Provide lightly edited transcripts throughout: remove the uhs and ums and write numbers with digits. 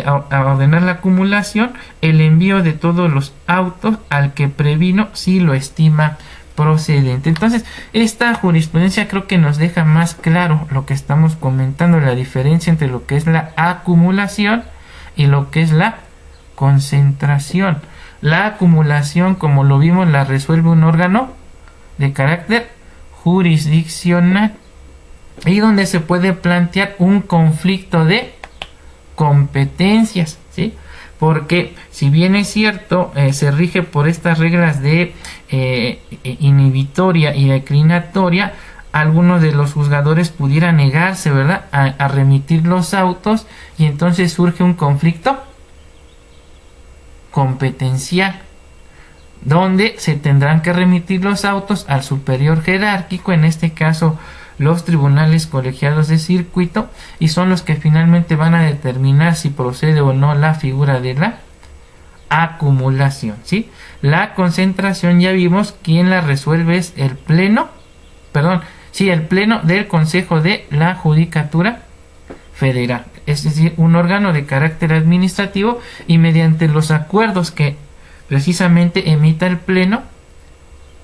a ordenar la acumulación, el envío de todos los autos al que previno si lo estima procedente. Entonces, esta jurisprudencia creo que nos deja más claro lo que estamos comentando, la diferencia entre lo que es la acumulación y lo que es la concentración. La acumulación, como lo vimos, la resuelve un órgano de carácter jurisdiccional y donde se puede plantear un conflicto de competencias, ¿sí? Porque si bien es cierto, se rige por estas reglas de inhibitoria y declinatoria, algunos de los juzgadores pudieran negarse, ¿verdad?, a remitir los autos, y entonces surge un conflicto competencial, donde se tendrán que remitir los autos al superior jerárquico, en este caso los tribunales colegiados de circuito, y son los que finalmente van a determinar si procede o no la figura de la acumulación, ¿sí? La concentración ya vimos quién la resuelve, es el pleno, el pleno del Consejo de la Judicatura Federal, es decir, un órgano de carácter administrativo, y mediante los acuerdos que precisamente emita el pleno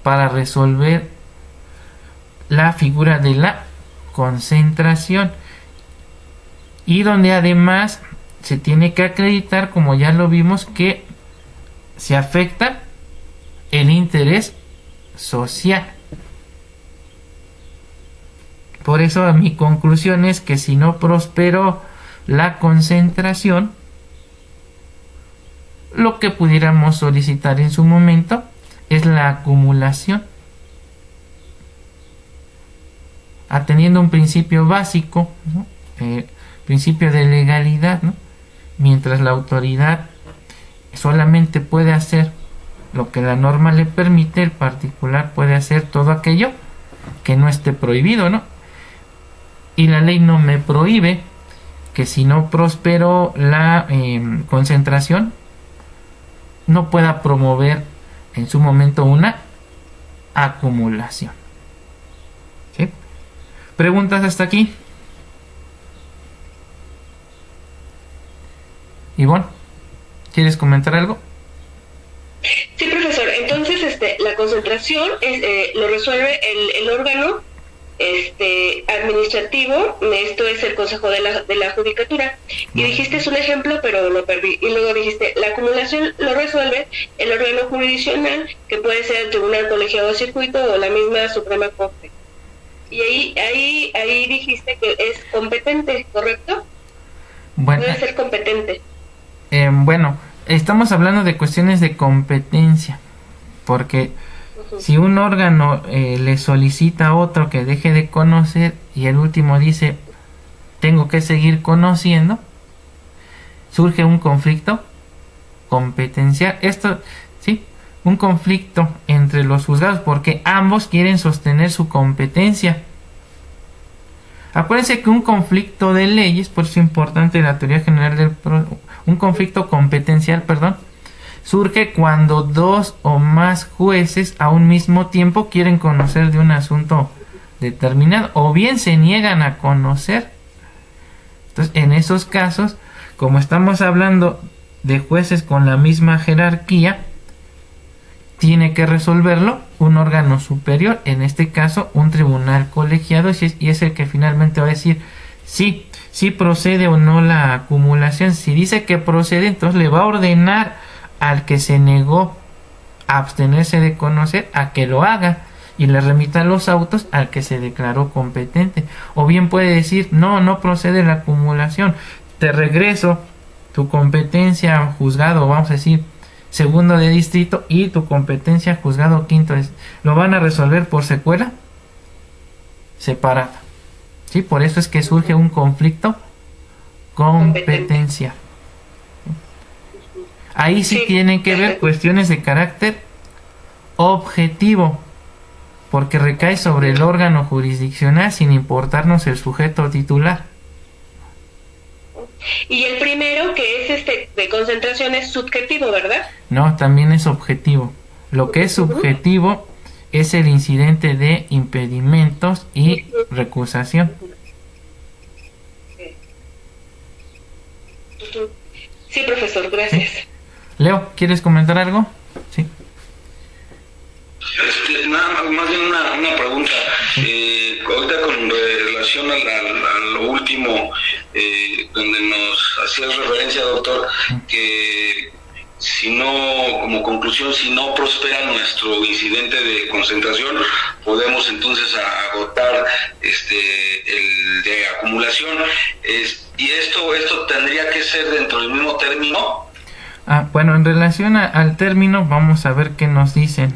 para resolver la figura de la concentración, y donde además se tiene que acreditar, como ya lo vimos, que se afecta el interés social. Por eso mi conclusión es que si no prosperó la concentración, lo que pudiéramos solicitar en su momento es la acumulación, atendiendo un principio básico, ¿no? Principio de legalidad, ¿no? Mientras la autoridad solamente puede hacer lo que la norma le permite, el particular puede hacer todo aquello que no esté prohibido, ¿no? Y la ley no me prohíbe que si no prospero la concentración, no pueda promover en su momento una acumulación. ¿Sí? ¿Preguntas hasta aquí? Ivonne, ¿quieres comentar algo? Sí, profesor. Entonces, la concentración lo resuelve el órgano administrativo. Esto es el Consejo de la Judicatura. Y dijiste es un ejemplo, pero lo perdí. Y luego dijiste la acumulación lo resuelve el órgano jurisdiccional, que puede ser el Tribunal Colegiado de Circuito o la misma Suprema Corte. Y ahí dijiste que es competente, ¿correcto? Bueno, puede ser competente. Bueno, estamos hablando de cuestiones de competencia, porque si un órgano le solicita a otro que deje de conocer y el último dice tengo que seguir conociendo, surge un conflicto competencial. Esto, sí, un conflicto entre los juzgados porque ambos quieren sostener su competencia. Acuérdense que un conflicto de leyes, por eso es importante la teoría general un conflicto competencial, surge cuando dos o más jueces a un mismo tiempo quieren conocer de un asunto determinado o bien se niegan a conocer. Entonces, en esos casos, como estamos hablando de jueces con la misma jerarquía, tiene que resolverlo un órgano superior, en este caso un tribunal colegiado, y es el que finalmente va a decir si procede o no la acumulación. Si dice que procede, entonces le va a ordenar al que se negó a abstenerse de conocer a que lo haga y le remita los autos al que se declaró competente. O bien puede decir no procede la acumulación, te regreso tu competencia juzgado, vamos a decir segundo de distrito, y tu competencia juzgado quinto. Lo van a resolver por secuela separada. ¿Sí? Por eso es que surge un conflicto competencial. Ahí sí tienen que ver cuestiones de carácter objetivo, porque recae sobre el órgano jurisdiccional sin importarnos el sujeto titular. Y el primero, que es de concentración, es subjetivo, ¿verdad? No, también es objetivo. Lo que es subjetivo es el incidente de impedimentos y recusación. Sí, profesor, gracias. ¿Sí? Leo, ¿quieres comentar algo? Sí. Nada más bien una pregunta. Ahorita con relación a lo último, donde nos hacías referencia, doctor, que si no, como conclusión, si no prospera nuestro incidente de concentración, podemos entonces agotar el de acumulación. Y esto tendría que ser dentro del mismo término. Bueno, en relación al término, vamos a ver qué nos dicen.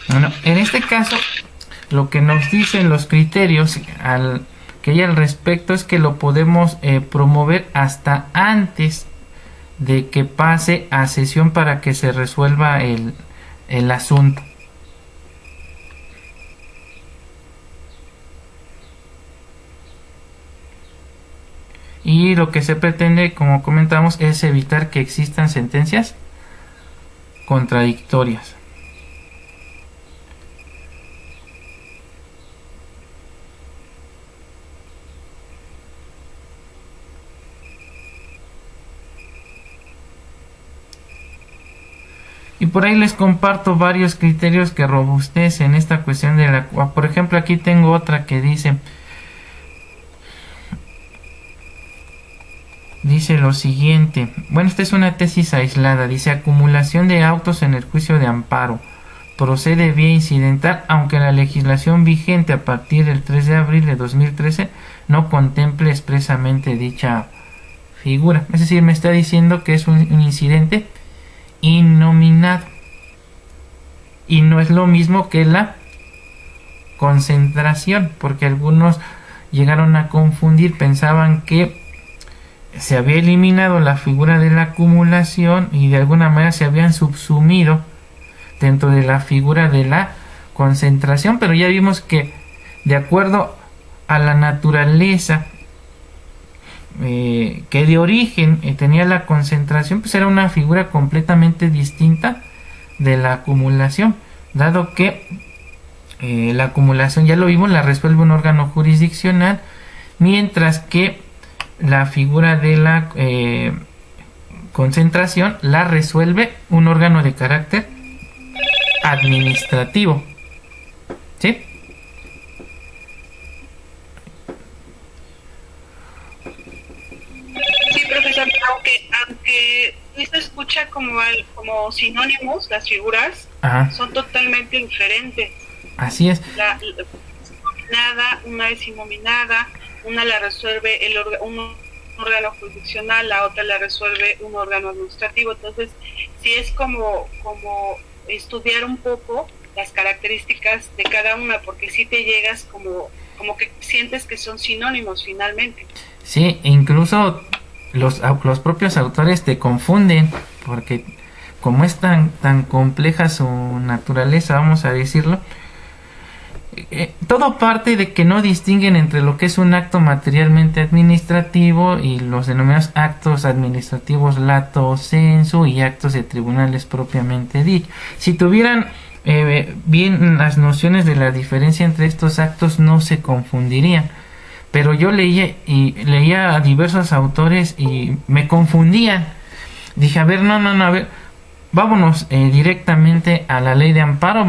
Bueno, en este caso, lo que nos dicen los criterios que hay al respecto es que lo podemos promover hasta antes de que pase a sesión para que se resuelva el asunto. Y lo que se pretende, como comentamos, es evitar que existan sentencias contradictorias. Y por ahí les comparto varios criterios que robustecen esta cuestión de la... Por ejemplo, aquí tengo otra que dice lo siguiente. Bueno, esta es una tesis aislada. Dice: acumulación de autos en el juicio de amparo. Procede vía incidental, aunque la legislación vigente a partir del 3 de abril de 2013 no contemple expresamente dicha figura. Es decir, me está diciendo que es un incidente innominado, y no es lo mismo que la concentración, porque algunos llegaron a confundir, pensaban que se había eliminado la figura de la acumulación y de alguna manera se habían subsumido dentro de la figura de la concentración, pero ya vimos que de acuerdo a la naturaleza que de origen tenía la concentración, pues era una figura completamente distinta de la acumulación, dado que la acumulación, ya lo vimos, la resuelve un órgano jurisdiccional, mientras que la figura de la concentración la resuelve un órgano de carácter administrativo. ¿Sí? Aunque esto escucha como sinónimos, las figuras son totalmente diferentes. Así es. Una es innominada, una la resuelve un órgano jurisdiccional, la otra la resuelve un órgano administrativo. Entonces, sí es como estudiar un poco las características de cada una, porque sí te llegas como que sientes que son sinónimos finalmente. Sí, incluso los propios autores te confunden, porque como es tan compleja su naturaleza, vamos a decirlo, todo parte de que no distinguen entre lo que es un acto materialmente administrativo y los denominados actos administrativos lato sensu y actos de tribunales propiamente dicho. Si tuvieran bien las nociones de la diferencia entre estos actos, no se confundirían. Pero yo leía a diversos autores y me confundían. Dije, a ver, a ver, vámonos directamente a la ley de amparo.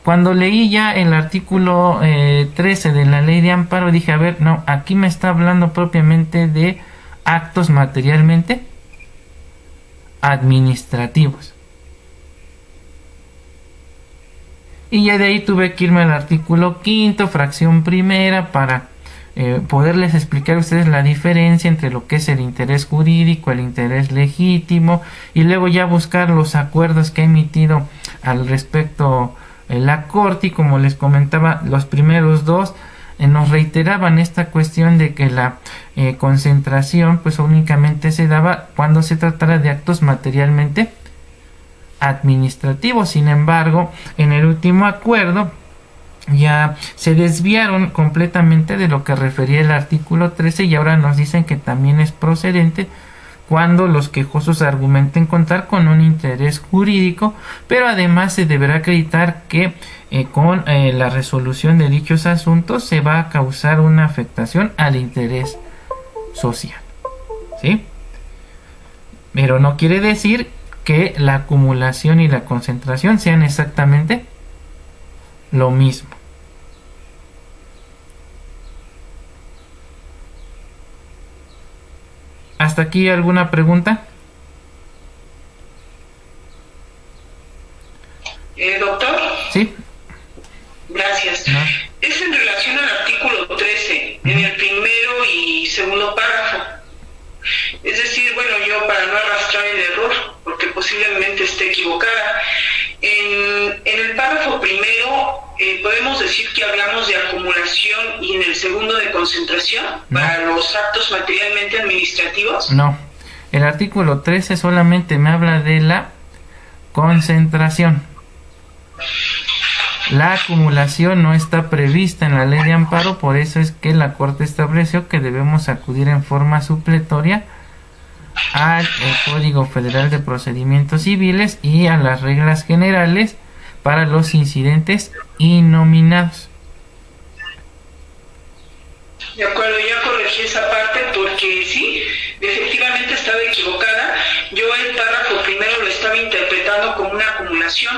Cuando leí ya el artículo 13 de la ley de amparo, dije, a ver, no, aquí me está hablando propiamente de actos materialmente administrativos. Y ya de ahí tuve que irme al artículo 5º, fracción primera, para poderles explicar a ustedes la diferencia entre lo que es el interés jurídico, el interés legítimo, y luego ya buscar los acuerdos que ha emitido al respecto la Corte. Y como les comentaba, los primeros dos nos reiteraban esta cuestión de que la concentración pues únicamente se daba cuando se tratara de actos materialmente administrativos. Sin embargo, en el último acuerdo ya se desviaron completamente de lo que refería el artículo 13 y ahora nos dicen que también es procedente cuando los quejosos argumenten contar con un interés jurídico, pero además se deberá acreditar que con la resolución de dichos asuntos se va a causar una afectación al interés social, ¿sí? Pero no quiere decir que la acumulación y la concentración sean exactamente lo mismo. ¿Hasta aquí alguna pregunta? Doctor. Sí. Gracias. No. Es en relación al artículo 13, en el primero y segundo párrafo. Es decir, bueno, yo para no arrastrar el error, porque posiblemente esté equivocada, en el párrafo primero podemos decir que hablamos de acumulación y en el segundo de concentración para los actos materialmente administrativos. No, el artículo 13 solamente me habla de la concentración. La acumulación no está prevista en la ley de amparo, por eso es que la Corte estableció que debemos acudir en forma supletoria al Código Federal de Procedimientos Civiles y a las reglas generales para los incidentes innominados. De acuerdo, ya corregí esa parte porque sí, efectivamente estaba equivocada. Yo el párrafo primero lo estaba interpretando como una acumulación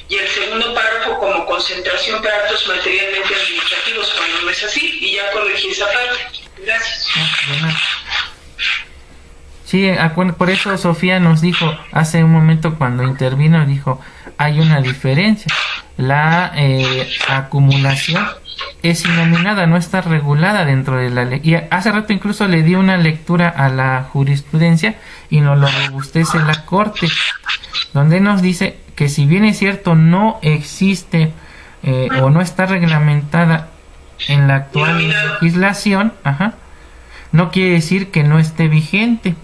y el segundo párrafo como concentración para actos materialmente administrativos, cuando no es así, y ya corregí esa parte. Gracias. Sí, por eso Sofía nos dijo hace un momento cuando intervino, dijo, hay una diferencia. La acumulación es innominada, no está regulada dentro de la ley. Y hace rato incluso le di una lectura a la jurisprudencia y nos lo robustece la Corte, donde nos dice que si bien es cierto no existe o no está reglamentada en la actual legislación, no quiere decir que no esté vigente.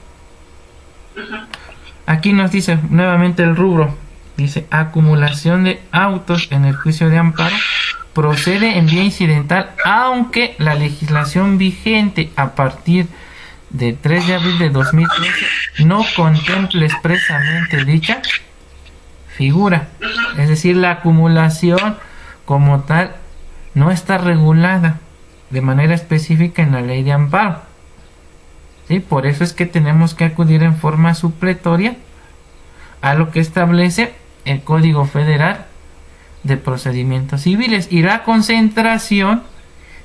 Aquí nos dice nuevamente el rubro, dice acumulación de autos en el juicio de amparo procede en vía incidental, aunque la legislación vigente a partir del 3 de abril de 2013 no contemple expresamente dicha figura. Es decir, la acumulación como tal no está regulada de manera específica en la ley de amparo. ¿Sí? Por eso es que tenemos que acudir en forma supletoria a lo que establece el Código Federal de Procedimientos Civiles. Y la concentración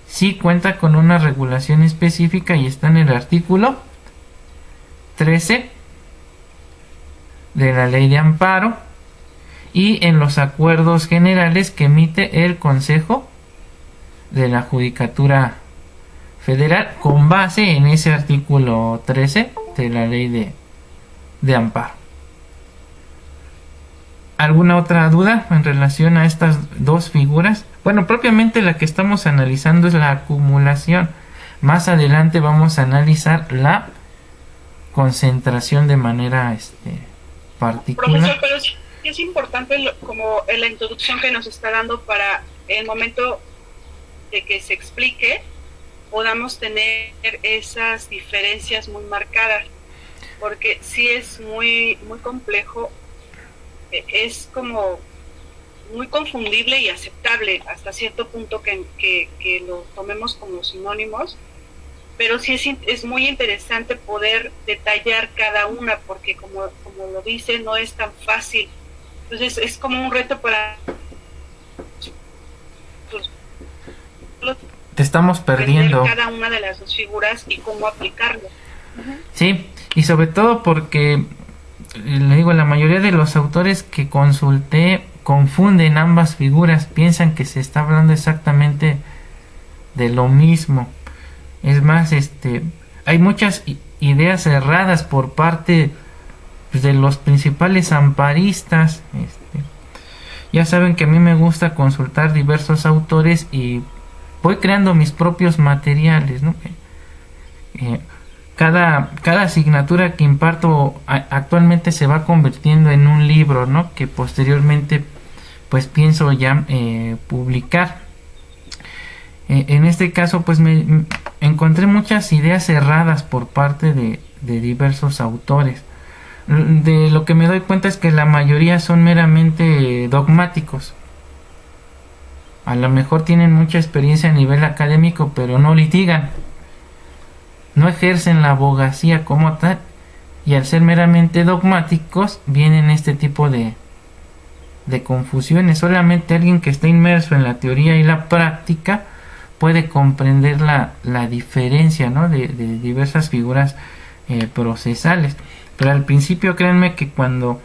sí cuenta con una regulación específica y está en el artículo 13 de la Ley de Amparo y en los acuerdos generales que emite el Consejo de la Judicatura Federal con base en ese artículo 13 de la Ley de Amparo. ¿Alguna otra duda en relación a estas dos figuras? Bueno, propiamente la que estamos analizando es la acumulación. Más adelante vamos a analizar la concentración de manera particular. Profesor, pero sí es importante como en la introducción que nos está dando para el momento de que se explique podamos tener esas diferencias muy marcadas, porque sí es muy muy complejo, es como muy confundible y aceptable hasta cierto punto que lo tomemos como sinónimos, pero sí es muy interesante poder detallar cada una, porque como lo dice, no es tan fácil. Entonces es como un reto para... Te estamos perdiendo. Cada una de las dos figuras y cómo aplicarlo. Sí, y sobre todo porque, le digo, la mayoría de los autores que consulté confunden ambas figuras, piensan que se está hablando exactamente de lo mismo. Es más, hay muchas ideas erradas por parte de los principales amparistas. Ya saben que a mí me gusta consultar diversos autores y voy creando mis propios materiales, ¿no? Cada asignatura que imparto actualmente se va convirtiendo en un libro, ¿no? Que posteriormente pues pienso ya publicar. En este caso pues me encontré muchas ideas erradas por parte de de diversos autores. De lo que me doy cuenta es que la mayoría son meramente dogmáticos. A lo mejor tienen mucha experiencia a nivel académico, pero no litigan, no ejercen la abogacía como tal, y al ser meramente dogmáticos vienen este tipo de confusiones. Solamente alguien que está inmerso en la teoría y la práctica puede comprender la diferencia, ¿no?, de diversas figuras procesales. Pero al principio, créanme que cuando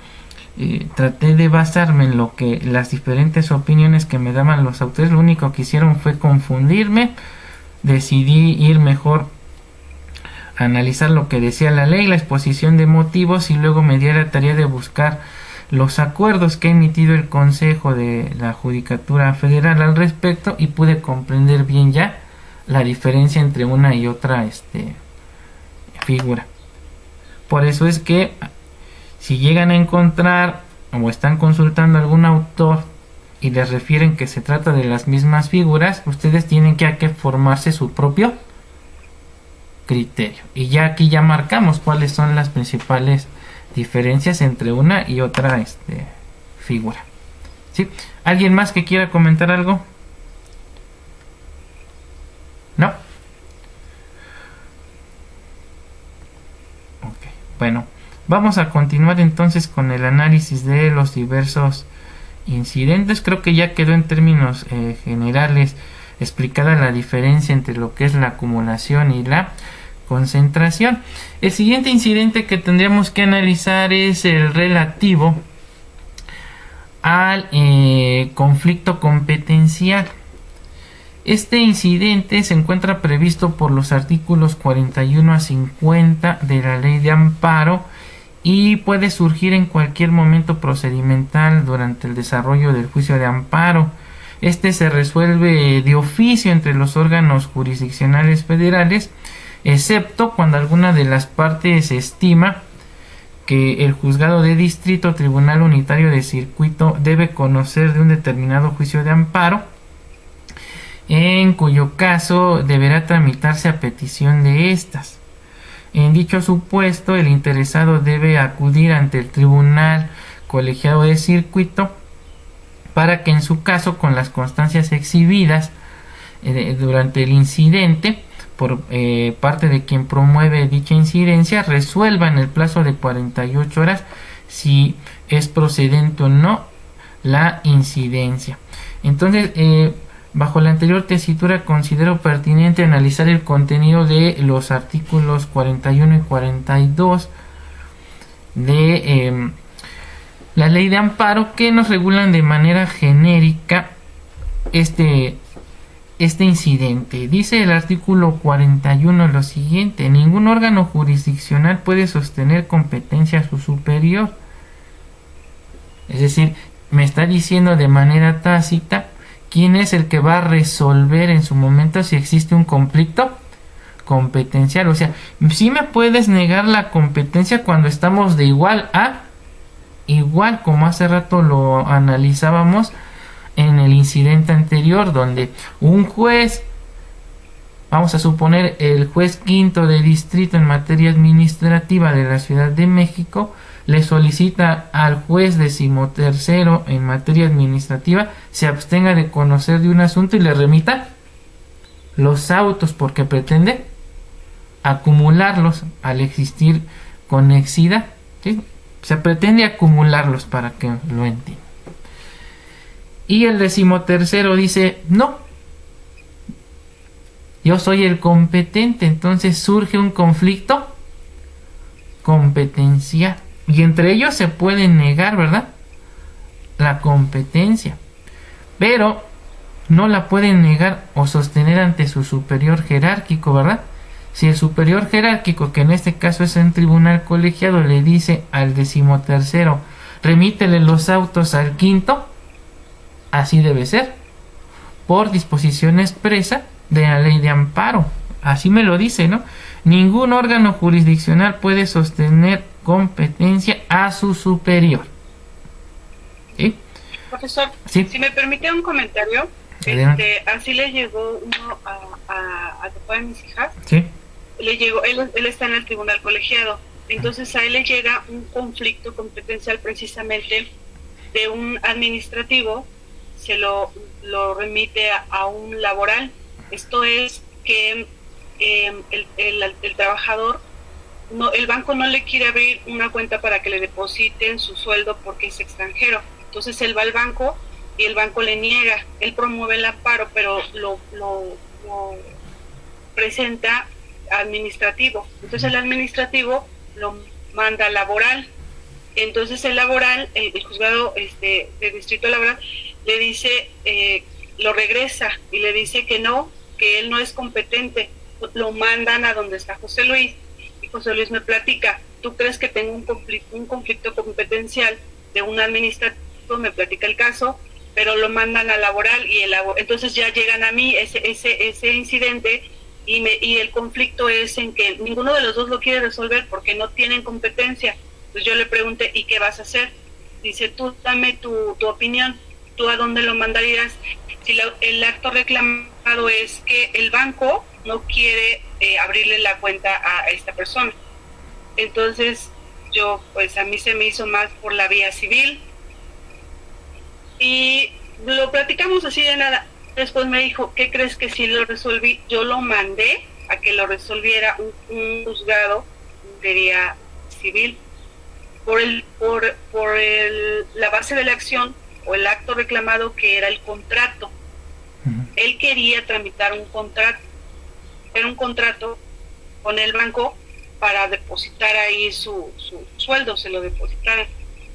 traté de basarme en lo que las diferentes opiniones que me daban los autores, lo único que hicieron fue confundirme. Decidí ir mejor a analizar lo que decía la ley, la exposición de motivos, y luego me di a la tarea de buscar los acuerdos que ha emitido el Consejo de la Judicatura Federal al respecto, y pude comprender bien ya la diferencia entre una y otra figura. Por eso es que si llegan a encontrar o están consultando a algún autor y les refieren que se trata de las mismas figuras, ustedes tienen que formarse su propio criterio. Y ya aquí ya marcamos cuáles son las principales diferencias entre una y otra figura. ¿Sí? ¿Alguien más que quiera comentar algo? ¿No? Ok, bueno, vamos a continuar entonces con el análisis de los diversos incidentes. Creo que ya quedó en términos generales explicada la diferencia entre lo que es la acumulación y la concentración. El siguiente incidente que tendríamos que analizar es el relativo al conflicto competencial. Este incidente se encuentra previsto por los artículos 41 a 50 de la Ley de Amparo y puede surgir en cualquier momento procedimental durante el desarrollo del juicio de amparo. Este se resuelve de oficio entre los órganos jurisdiccionales federales, excepto cuando alguna de las partes estima que el juzgado de distrito o tribunal unitario de circuito debe conocer de un determinado juicio de amparo, en cuyo caso deberá tramitarse a petición de estas. En dicho supuesto, el interesado debe acudir ante el tribunal colegiado de circuito para que en su caso, con las constancias exhibidas durante el incidente por parte de quien promueve dicha incidencia, resuelva en el plazo de 48 horas si es procedente o no la incidencia. Entonces, bajo la anterior tesitura, considero pertinente analizar el contenido de los artículos 41 y 42 de la Ley de Amparo, que nos regulan de manera genérica este incidente. Dice el artículo 41 lo siguiente: ningún órgano jurisdiccional puede sostener competencia a su superior. Es decir, me está diciendo de manera tácita quién es el que va a resolver en su momento si existe un conflicto competencial. O sea, sí me puedes negar la competencia cuando estamos de igual a igual, como hace rato lo analizábamos en el incidente anterior, donde un juez, vamos a suponer el juez quinto de distrito en materia administrativa de la Ciudad de México, le solicita al juez decimotercero en materia administrativa se abstenga de conocer de un asunto y le remita los autos, porque pretende acumularlos al existir conexidad, ¿sí? Se pretende acumularlos, para que lo entiendan. Y el decimotercero dice: no, yo soy el competente. Entonces surge un conflicto competencial, y entre ellos se puede negar, ¿verdad?, la competencia, pero no la pueden negar o sostener ante su superior jerárquico, ¿verdad? Si el superior jerárquico, que en este caso es un tribunal colegiado, le dice al decimotercero: remítele los autos al quinto, así debe ser, por disposición expresa de la Ley de Amparo. Así me lo dice, ¿no? Ningún órgano jurisdiccional puede sostener competencia a su superior. ¿Sí? Profesor, ¿sí? Si me permite un comentario, así le llegó uno a papá de mis hijas. ¿Sí? le llegó, él está en el tribunal colegiado, entonces a él le llega un conflicto competencial precisamente de un administrativo, se lo remite a un laboral. Esto es que el trabajador, no, el banco no le quiere abrir una cuenta para que le depositen su sueldo porque es extranjero. Entonces él va al banco y el banco le niega. Él promueve el amparo, pero lo presenta administrativo. Entonces el administrativo lo manda a laboral. Entonces el laboral, el juzgado de distrito laboral, le dice, lo regresa y le dice que no, que él no es competente. Lo mandan a donde está José Luis. Y José Luis me platica, ¿tú crees que tengo un conflicto competencial de un administrativo? Me platica el caso, pero lo mandan a laboral y entonces ya llegan a mí ese incidente y el conflicto es en que ninguno de los dos lo quiere resolver porque no tienen competencia. Entonces yo le pregunté, ¿y qué vas a hacer? Dice, tú dame tu opinión, ¿tú a dónde lo mandarías? Si el acto reclamado es que el banco no quiere abrirle la cuenta a esta persona. Entonces yo, pues a mí se me hizo más por la vía civil y lo platicamos así de nada. Después me dijo, ¿qué crees que si lo resolví? Yo lo mandé a que lo resolviera un juzgado de vía civil por la base de la acción o el acto reclamado que era el contrato. Él quería tramitar un contrato. Era un contrato con el banco para depositar ahí su sueldo, se lo depositaran.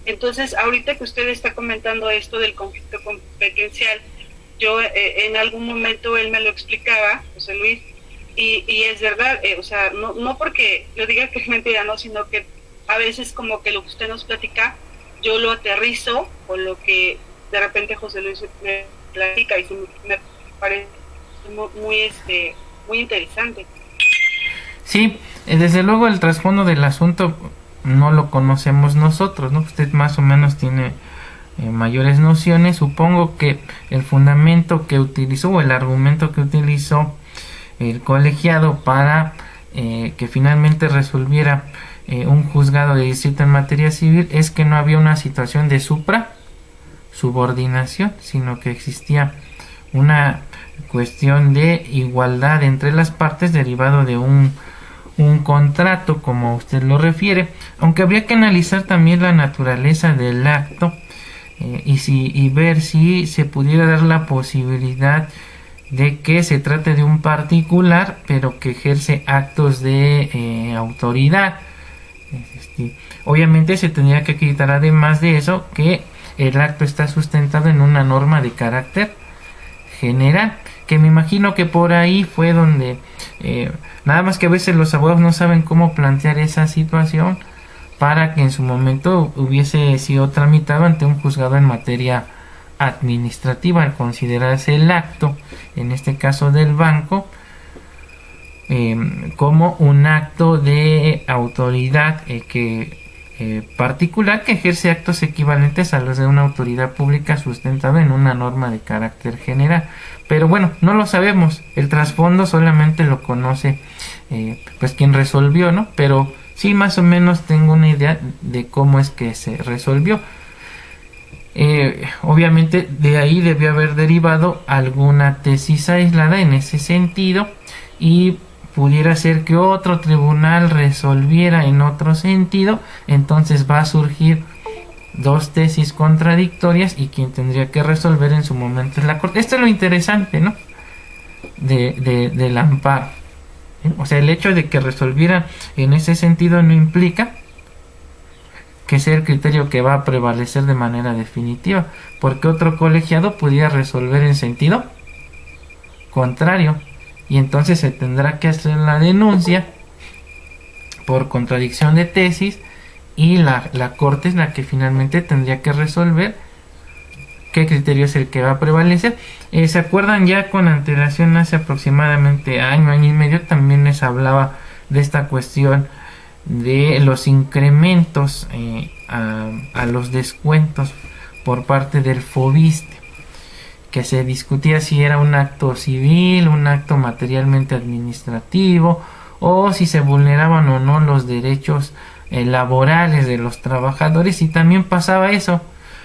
Entonces, ahorita que usted está comentando esto del conflicto competencial, yo en algún momento él me lo explicaba, José Luis, y es verdad, o sea, no porque lo diga que es mentira, no, sino que a veces como que lo que usted nos platica, yo lo aterrizo con lo que de repente José Luis me platica y me parece muy interesante. Sí, desde luego el trasfondo del asunto no lo conocemos nosotros, ¿no? Usted más o menos tiene mayores nociones. Supongo que el fundamento que utilizó o el argumento que utilizó el colegiado para que finalmente resolviera un juzgado de distrito en materia civil es que no había una situación de subordinación, sino que existía una cuestión de igualdad entre las partes derivado de un contrato, como usted lo refiere, aunque habría que analizar también la naturaleza del acto y ver si se pudiera dar la posibilidad de que se trate de un particular pero que ejerce actos de autoridad. Obviamente se tendría que acreditar además de eso que el acto está sustentado en una norma de carácter general, que me imagino que por ahí fue donde nada más que a veces los abogados no saben cómo plantear esa situación para que en su momento hubiese sido tramitado ante un juzgado en materia administrativa al considerarse el acto, en este caso del banco, como un acto de autoridad particular que ejerce actos equivalentes a los de una autoridad pública sustentado en una norma de carácter general. Pero bueno, no lo sabemos, el trasfondo solamente lo conoce pues quien resolvió, ¿no? Pero sí, más o menos tengo una idea de cómo es que se resolvió. Obviamente de ahí debió haber derivado alguna tesis aislada en ese sentido y pudiera ser que otro tribunal resolviera en otro sentido, entonces va a surgir dos tesis contradictorias y quien tendría que resolver en su momento es la corte. Esto es lo interesante, ¿no? Del amparo. O sea, el hecho de que resolviera en ese sentido no implica que sea el criterio que va a prevalecer de manera definitiva, porque otro colegiado pudiera resolver en sentido contrario y entonces se tendrá que hacer la denuncia por contradicción de tesis y la corte es la que finalmente tendría que resolver qué criterio es el que va a prevalecer. ¿Se acuerdan? Ya con antelación hace aproximadamente año y medio también les hablaba de esta cuestión de los incrementos a los descuentos por parte del FOBISTE, que se discutía si era un acto civil, un acto materialmente administrativo o si se vulneraban o no los derechos laborales de los trabajadores. Y también pasaba eso,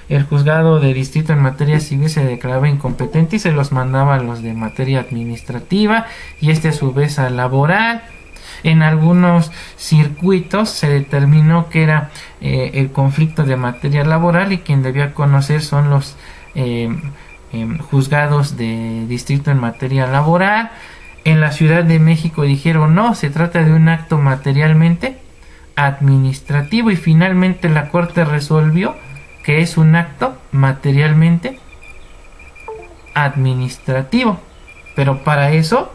el juzgado de distrito en materia civil se declaraba incompetente y se los mandaba a los de materia administrativa y a su vez a laboral. En algunos circuitos se determinó que era el conflicto de materia laboral y quien debía conocer son los juzgados de distrito en materia laboral. En la Ciudad de México dijeron no, se trata de un acto materialmente administrativo, y finalmente la Corte resolvió que es un acto materialmente administrativo. Pero para eso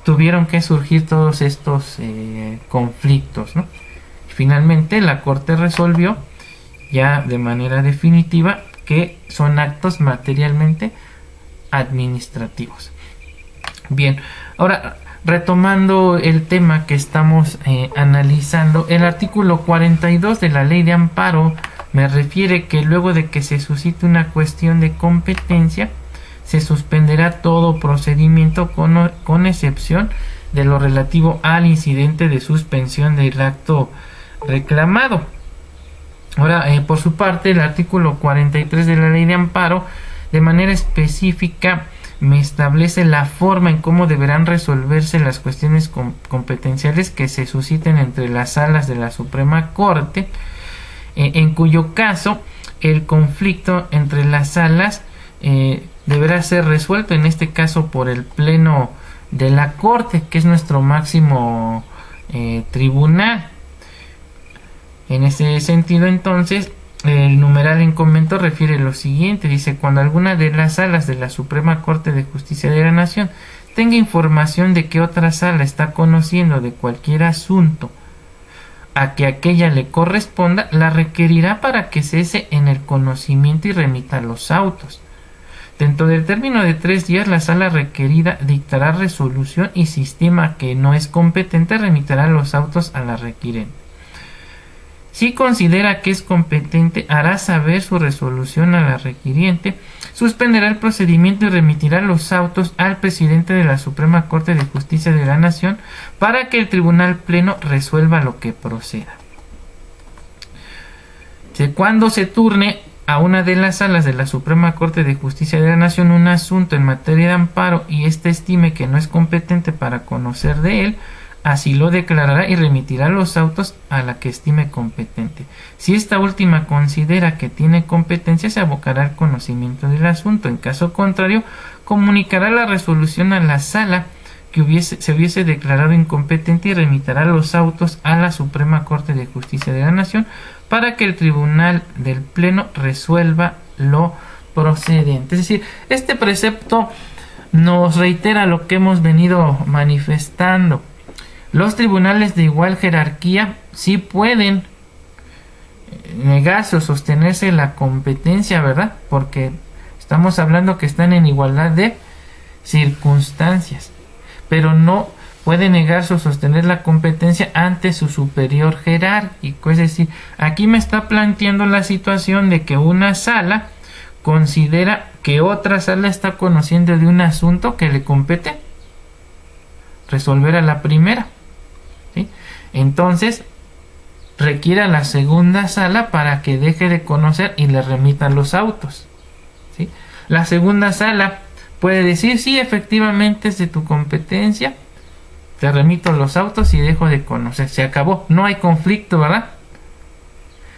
tuvieron que surgir todos estos conflictos, ¿no? Finalmente la Corte resolvió ya de manera definitiva que son actos materialmente administrativos. Bien, ahora retomando el tema que estamos analizando, el artículo 42 de la Ley de Amparo me refiere que luego de que se suscite una cuestión de competencia, se suspenderá todo procedimiento con excepción de lo relativo al incidente de suspensión del acto reclamado. Ahora, por su parte, el artículo 43 de la Ley de Amparo, de manera específica, me establece la forma en cómo deberán resolverse las cuestiones competenciales que se susciten entre las salas de la Suprema Corte, en cuyo caso el conflicto entre las salas deberá ser resuelto, en este caso por el Pleno de la Corte, que es nuestro máximo tribunal. En ese sentido, entonces, el numeral en comento refiere lo siguiente, dice: cuando alguna de las salas de la Suprema Corte de Justicia de la Nación tenga información de que otra sala está conociendo de cualquier asunto a que aquella le corresponda, la requerirá para que cese en el conocimiento y remita los autos. Dentro del término de 3 días, la sala requerida dictará resolución y si estima que no es competente, remitirá los autos a la requirente. Si considera que es competente, hará saber su resolución a la requiriente, suspenderá el procedimiento y remitirá los autos al presidente de la Suprema Corte de Justicia de la Nación para que el Tribunal Pleno resuelva lo que proceda. Cuando se turne a una de las salas de la Suprema Corte de Justicia de la Nación un asunto en materia de amparo y éste estime que no es competente para conocer de él, así lo declarará y remitirá los autos a la que estime competente. Si esta última considera que tiene competencia, se abocará al conocimiento del asunto. En caso contrario, comunicará la resolución a la sala que se hubiese declarado incompetente y remitirá los autos a la Suprema Corte de Justicia de la Nación para que el Tribunal del Pleno resuelva lo procedente. Es decir, este precepto nos reitera lo que hemos venido manifestando. Los tribunales de igual jerarquía sí pueden negarse o sostenerse la competencia, ¿verdad? Porque estamos hablando que están en igualdad de circunstancias, pero no puede negarse o sostener la competencia ante su superior jerárquico. Es decir, aquí me está planteando la situación de que una sala considera que otra sala está conociendo de un asunto que le compete resolver a la primera, ¿sí? Entonces requiere a la segunda sala para que deje de conocer y le remita los autos, ¿sí? La segunda sala puede decir: sí, efectivamente es de tu competencia, te remito los autos y dejo de conocer. Se acabó, no hay conflicto, ¿verdad?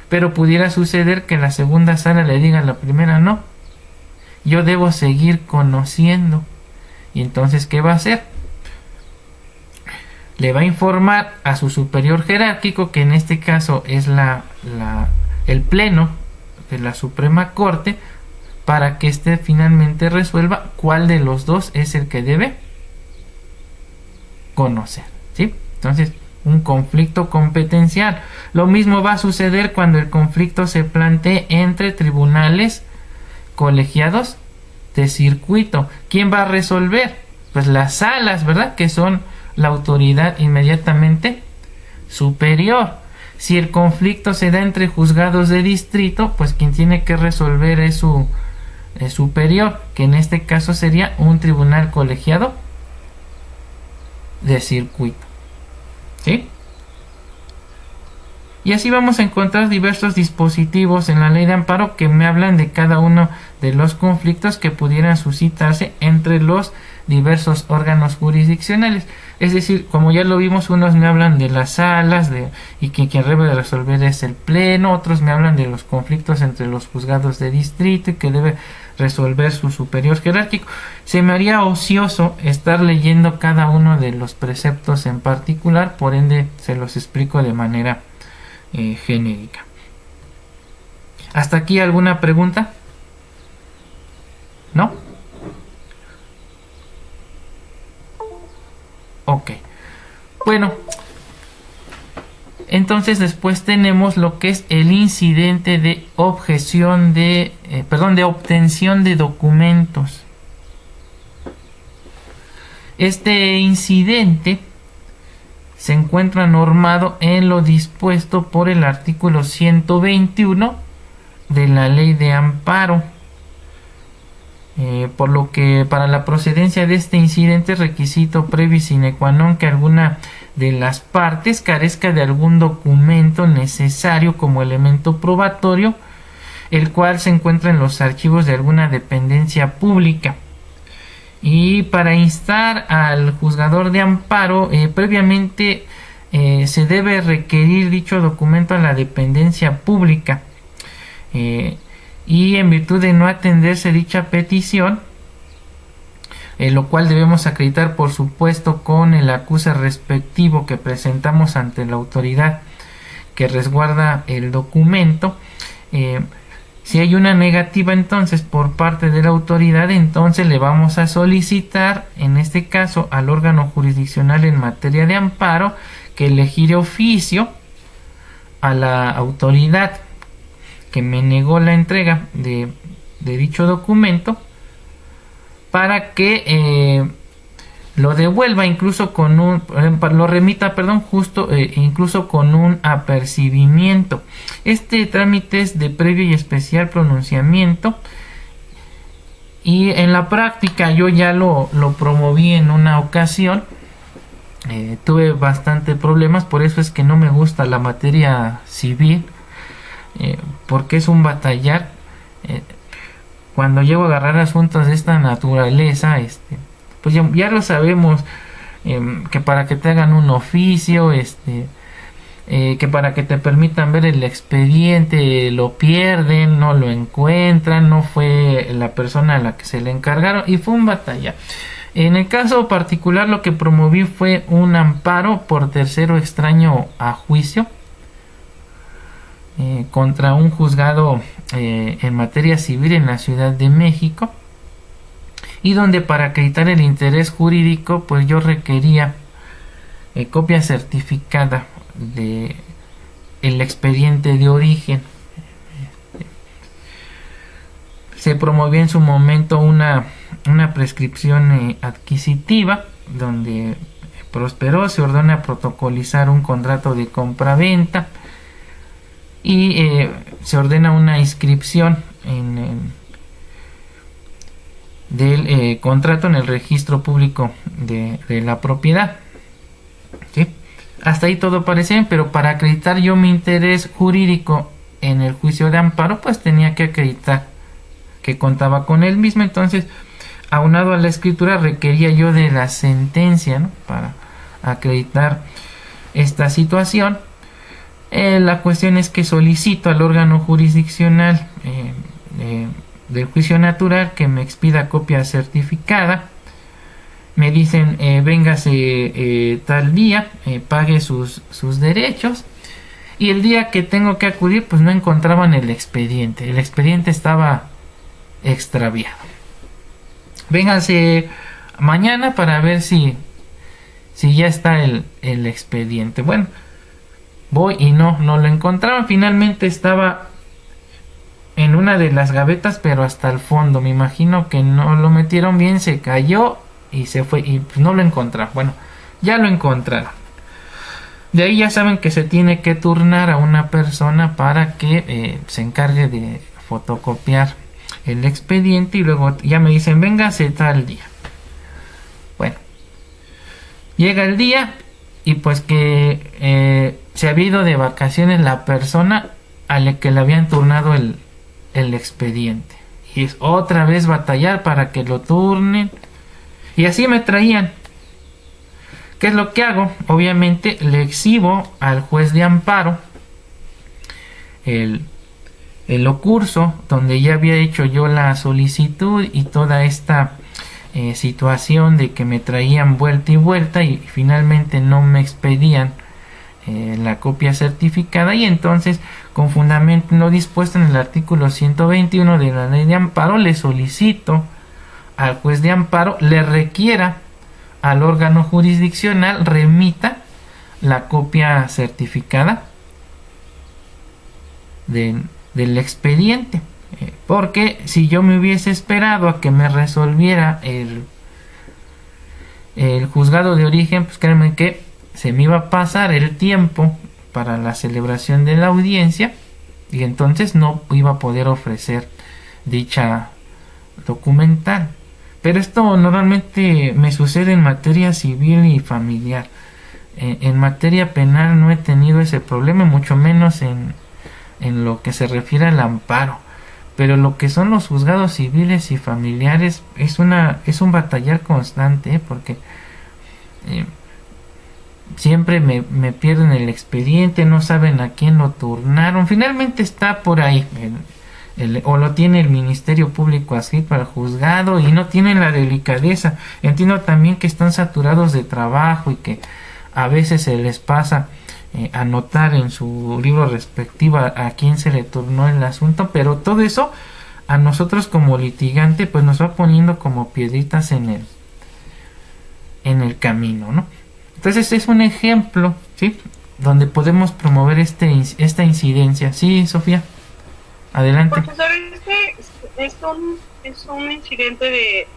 Pero pudiera suceder que la segunda sala le diga a la primera: no, yo debo seguir conociendo. Y entonces, ¿qué va a hacer? Le va a informar a su superior jerárquico, que en este caso es el Pleno de la Suprema Corte, para que éste finalmente resuelva cuál de los dos es el que debe conocer, ¿sí? Entonces, un conflicto competencial. Lo mismo va a suceder cuando el conflicto se plantee entre tribunales colegiados de circuito. ¿Quién va a resolver? Pues las salas, ¿verdad? Que son la autoridad inmediatamente superior. Si el conflicto se da entre juzgados de distrito, pues quien tiene que resolver es su superior, que en este caso sería un tribunal colegiado de circuito. ¿sí? Y así vamos a encontrar diversos dispositivos en la ley de amparo que me hablan de cada uno de los conflictos que pudieran suscitarse entre los diversos órganos jurisdiccionales. Es decir, como ya lo vimos, unos me hablan de las salas y que quien debe de resolver es el pleno, otros me hablan de los conflictos entre los juzgados de distrito y que debe resolver su superior jerárquico. Se me haría ocioso estar leyendo cada uno de los preceptos en particular, por ende se los explico de manera genérica. ¿Hasta aquí alguna pregunta? ¿No? Ok. Bueno, entonces después tenemos lo que es el incidente de objeción de obtención de documentos. Este incidente se encuentra normado en lo dispuesto por el artículo 121 de la ley de amparo, por lo que para la procedencia de este incidente es requisito previo y sine qua non que alguna de las partes carezca de algún documento necesario como elemento probatorio, el cual se encuentra en los archivos de alguna dependencia pública. Y para instar al juzgador de amparo, previamente se debe requerir dicho documento a la dependencia pública. Y en virtud de no atenderse dicha petición, lo cual debemos acreditar por supuesto con el acuse respectivo que presentamos ante la autoridad que resguarda el documento, si hay una negativa entonces por parte de la autoridad, entonces le vamos a solicitar, en este caso al órgano jurisdiccional en materia de amparo, que le gire oficio a la autoridad que me negó la entrega de dicho documento para que lo devuelva incluso con un, lo remita, perdón, incluso con un apercibimiento. Este trámite es de previo y especial pronunciamiento y en la práctica yo ya lo promoví en una ocasión. Tuve bastante problemas, por eso es que no me gusta la materia civil, porque es un batallar. Cuando llego a agarrar asuntos de esta naturaleza, pues ya lo sabemos, que para que te hagan un oficio, que para que te permitan ver el expediente lo pierden, no lo encuentran, no fue la persona a la que se le encargaron y fue un batalla. En el caso particular lo que promoví fue un amparo por tercero extraño a juicio contra un juzgado en materia civil en la Ciudad de México, y donde para acreditar el interés jurídico pues yo requería copia certificada de el expediente de origen. Se promovió en su momento una prescripción adquisitiva donde prosperó, se ordena protocolizar un contrato de compraventa y se ordena una inscripción del contrato en el registro público de la propiedad. ¿Sí? Hasta ahí todo parece bien, pero para acreditar yo mi interés jurídico en el juicio de amparo pues tenía que acreditar que contaba con él mismo. Entonces, aunado a la escritura, requería yo de la sentencia, ¿no?, para acreditar esta situación. La cuestión es que solicito al órgano jurisdiccional del juicio natural que me expida copia certificada. Me dicen véngase tal día, pague sus derechos, y el día que tengo que acudir pues no encontraban el expediente estaba extraviado. Véngase mañana para ver si ya está el expediente. Bueno, voy y no lo encontraban. Finalmente estaba en una de las gavetas, pero hasta el fondo. Me imagino que no lo metieron bien, se cayó y se fue y pues no lo encontraron. Bueno, ya lo encontraron. De ahí ya saben que se tiene que turnar a una persona para que se encargue de fotocopiar el expediente, y luego ya me dicen véngase tal día. Bueno, llega el día y pues que se había ido de vacaciones la persona a la que le habían turnado el expediente, y es otra vez batallar para que lo turnen, y así me traían. ¿Qué es lo que hago? Obviamente le exhibo al juez de amparo el ocurso donde ya había hecho yo la solicitud y toda esta situación de que me traían vuelta y vuelta y finalmente no me expedían la copia certificada, y entonces con fundamento en lo dispuesto en el artículo 121 de la ley de amparo le solicito al juez de amparo le requiera al órgano jurisdiccional remita la copia certificada del expediente, porque si yo me hubiese esperado a que me resolviera el juzgado de origen, pues créanme que se me iba a pasar el tiempo para la celebración de la audiencia y entonces no iba a poder ofrecer dicha documental. Pero esto normalmente me sucede en materia civil y familiar. En materia penal no he tenido ese problema, mucho menos en lo que se refiere al amparo. Pero lo que son los juzgados civiles y familiares es un batallar constante, porque siempre me pierden el expediente, no saben a quién lo turnaron. Finalmente está por ahí, o lo tiene el Ministerio Público adscrito al juzgado y no tienen la delicadeza. Entiendo también que están saturados de trabajo y que a veces se les pasa anotar en su libro respectivo a quién se le turnó el asunto, pero todo eso a nosotros como litigante pues nos va poniendo como piedritas en el camino, ¿no? Entonces es un ejemplo, ¿sí?, donde podemos promover esta incidencia. Sí, Sofía, adelante. Profesor, es un incidente de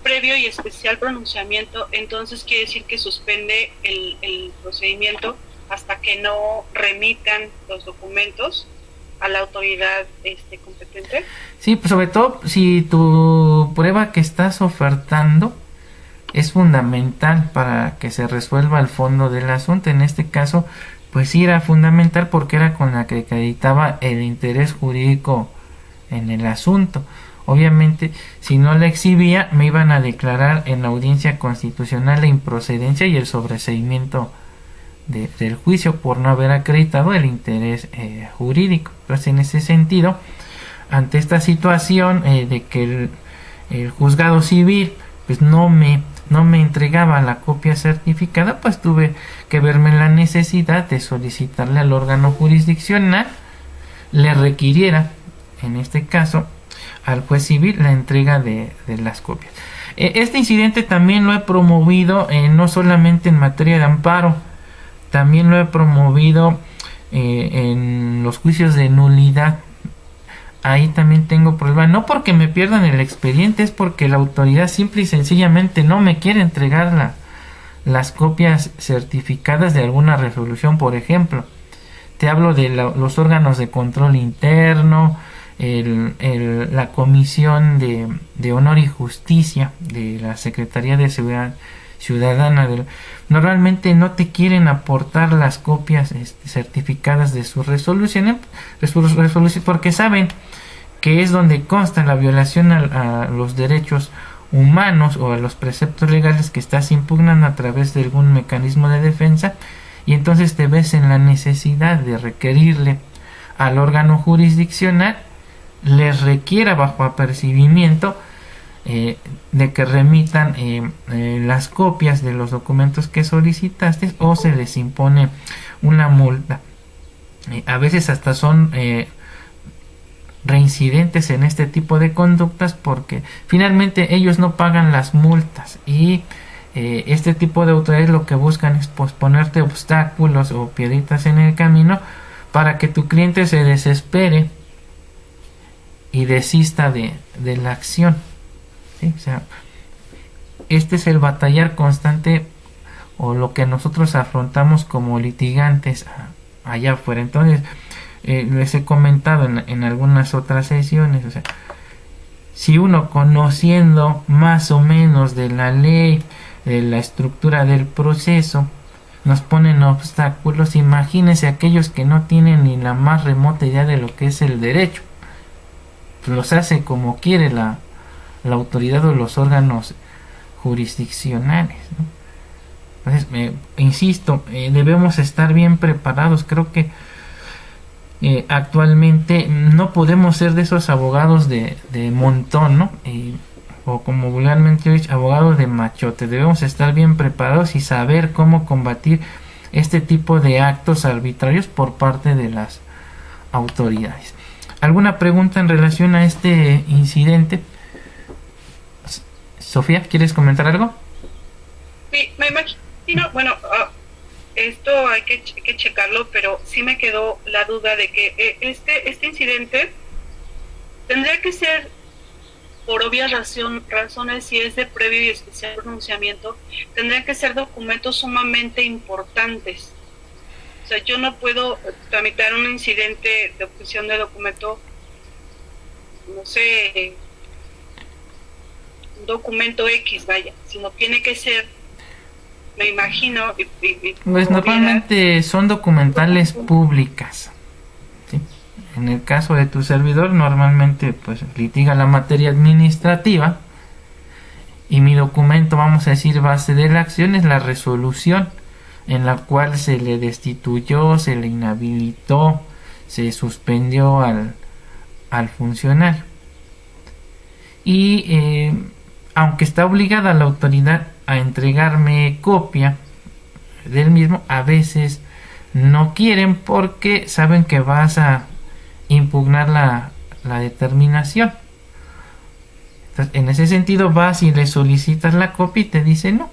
previo y especial pronunciamiento, entonces quiere decir que suspende el procedimiento hasta que no remitan los documentos a la autoridad competente. Sí, pues sobre todo si tu prueba que estás ofertando es fundamental para que se resuelva el fondo del asunto. En este caso, pues sí era fundamental porque era con la que acreditaba el interés jurídico en el asunto. Obviamente, si no la exhibía, me iban a declarar en la audiencia constitucional la improcedencia y el sobreseimiento del juicio por no haber acreditado el interés jurídico. Entonces, en ese sentido, ante esta situación de que el juzgado civil pues no me entregaba la copia certificada, pues tuve que verme en la necesidad de solicitarle al órgano jurisdiccional le requiriera, en este caso, al juez civil la entrega de las copias. Este incidente también lo he promovido no solamente en materia de amparo, también lo he promovido en los juicios de nulidad. Ahí también tengo problemas, no porque me pierdan el expediente, es porque la autoridad simple y sencillamente no me quiere entregar las copias certificadas de alguna resolución. Por ejemplo, te hablo de los órganos de control interno, la Comisión de Honor y Justicia de la Secretaría de Seguridad Ciudadana. Normalmente no te quieren aportar las copias certificadas de sus resoluciones, porque saben que es donde consta la violación a los derechos humanos o a los preceptos legales que estás impugnando a través de algún mecanismo de defensa, y entonces te ves en la necesidad de requerirle al órgano jurisdiccional les requiera bajo apercibimiento de que remitan las copias de los documentos que solicitaste, o se les impone una multa. A veces hasta son reincidentes en este tipo de conductas porque finalmente ellos no pagan las multas, y este tipo de autoridades lo que buscan es posponerte obstáculos o piedritas en el camino para que tu cliente se desespere y desista de la acción. ¿Sí? O sea, este es el batallar constante o lo que nosotros afrontamos como litigantes allá afuera. Entonces, les he comentado en algunas otras sesiones, o sea, si uno conociendo más o menos de la ley, de la estructura del proceso, nos ponen obstáculos. Imagínense aquellos que no tienen ni la más remota idea de lo que es el derecho, los hace como quiere la autoridad o los órganos jurisdiccionales, ¿no? Entonces, insisto, debemos estar bien preparados. Creo que actualmente no podemos ser de esos abogados de montón, ¿no? O como vulgarmente dicho, abogados de machote. Debemos estar bien preparados y saber cómo combatir este tipo de actos arbitrarios por parte de las autoridades. ¿Alguna pregunta en relación a este incidente? Sofía, ¿quieres comentar algo? Sí, me imagino, bueno, esto hay que checarlo, pero sí me quedó la duda de que este incidente tendría que ser, por obvias razones, si es de previo y especial pronunciamiento, tendrían que ser documentos sumamente importantes. O sea, yo no puedo tramitar un incidente de obtención de documento, no sé, un documento X, vaya, sino tiene que ser, me imagino, pues normalmente son documentales públicas, ¿sí? En el caso de tu servidor, normalmente pues litiga la materia administrativa y mi documento, vamos a decir, base de la acción es la resolución en la cual se le destituyó, se le inhabilitó, se suspendió al funcionario. Y aunque está obligada la autoridad a entregarme copia del mismo, a veces no quieren porque saben que vas a impugnar la determinación. Entonces, en ese sentido vas y le solicitas la copia y te dicen no.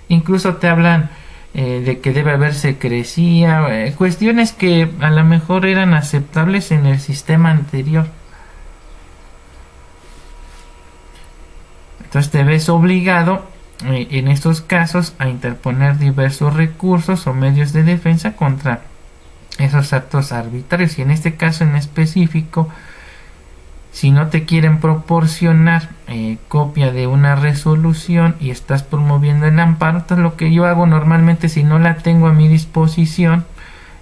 Incluso te hablan de que debe haber secrecía, cuestiones que a lo mejor eran aceptables en el sistema anterior. Entonces te ves obligado en estos casos a interponer diversos recursos o medios de defensa contra esos actos arbitrarios. Y en este caso en específico, si no te quieren proporcionar copia de una resolución y estás promoviendo el amparo, entonces lo que yo hago normalmente, si no la tengo a mi disposición,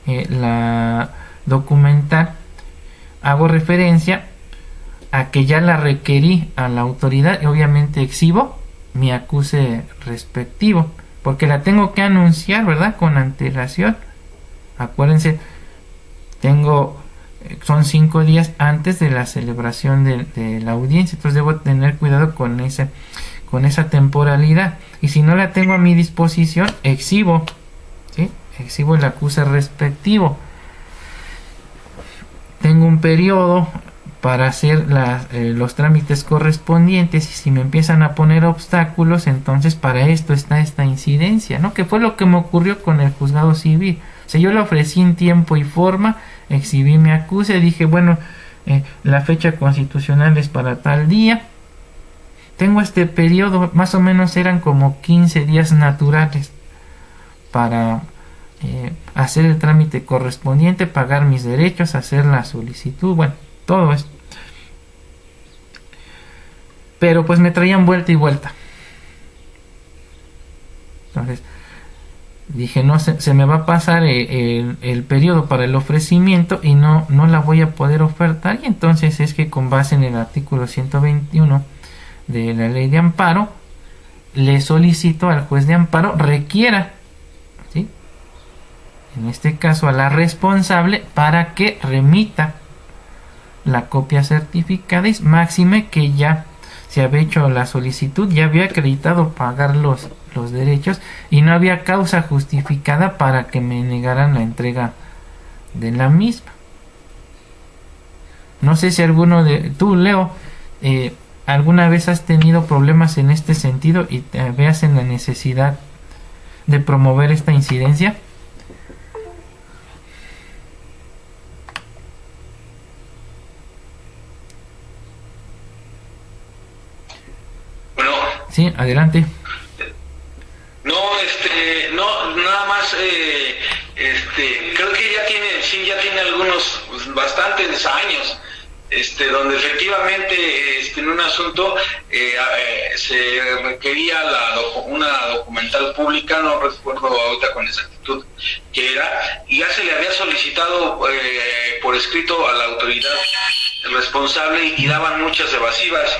la documental, hago referencia a que ya la requerí a la autoridad y obviamente exhibo mi acuse respectivo, porque la tengo que anunciar, ¿verdad?, con antelación. Acuérdense, son 5 días antes de la celebración de la audiencia, entonces debo tener cuidado con esa temporalidad. Y si no la tengo a mi disposición, exhibo, ¿sí? Exhibo el acuse respectivo. Tengo un periodo para hacer los trámites correspondientes, y si me empiezan a poner obstáculos, entonces para esto está esta incidencia, ¿no? Que fue lo que me ocurrió con el juzgado civil. O sea, yo le ofrecí en tiempo y forma, exhibí mi acuse, dije, bueno, la fecha constitucional es para tal día, tengo este periodo, más o menos eran como 15 días naturales para hacer el trámite correspondiente, pagar mis derechos, hacer la solicitud, bueno, todo esto. Pero pues me traían vuelta y vuelta. Entonces dije, no, se me va a pasar el periodo para el ofrecimiento y no la voy a poder ofertar. Y entonces es que con base en el artículo 121 de la ley de amparo, le solicito al juez de amparo requiera, ¿sí?, en este caso a la responsable, para que remita la copia certificada, y máxime que ya se había hecho la solicitud, ya había acreditado pagar los derechos y no había causa justificada para que me negaran la entrega de la misma. No sé si alguno de tú, Leo, alguna vez has tenido problemas en este sentido y te veas en la necesidad de promover esta incidencia. Bueno, sí, adelante. No, nada más, creo que ya tiene algunos, pues, bastantes años donde efectivamente en un asunto se requería una documental pública, no recuerdo ahorita con exactitud qué era, y ya se le había solicitado por escrito a la autoridad responsable y daban muchas evasivas.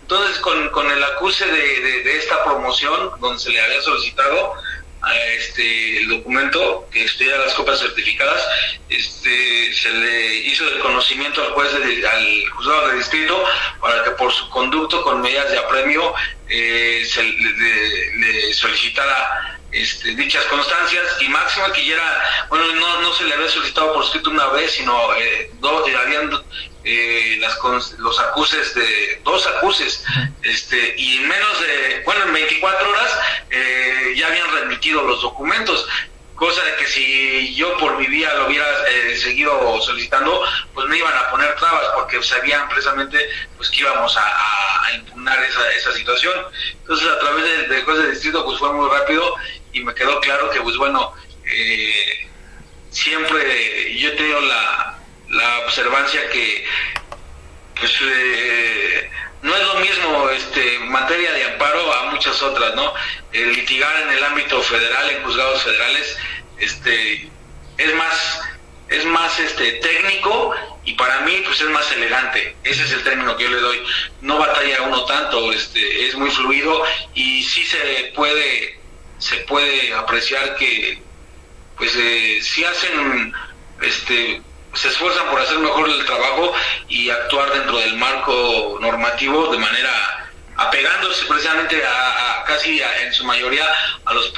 Entonces con el acuse de esta promoción donde se le había solicitado el documento que estudia las copias certificadas, se le hizo el conocimiento al juez al juzgado de distrito para que por su conducto con medidas de apremio se le solicitara dichas constancias, y máxima que ya era, bueno, no se le había solicitado por escrito una vez, sino habían los acuses dos acuses, y en menos de, en 24 horas ya habían remitido los documentos, cosa de que si yo por mi vía lo hubiera seguido solicitando, pues me iban a poner trabas, porque sabían precisamente pues que íbamos a impugnar esa situación. Entonces a través del juez de distrito pues fue muy rápido, y me quedó claro que pues siempre yo he tenido la observancia que pues no es lo mismo materia de amparo a muchas otras, ¿no? Litigar en el ámbito federal, en juzgados federales, es más técnico, y para mí pues es más elegante. Ese es el término que yo le doy. No batalla uno tanto, es muy fluido, y sí se puede apreciar que pues sí hacen se esfuerzan por hacer mejor el trabajo y actuar dentro del marco normativo, de manera apegándose precisamente a casi en su mayoría a los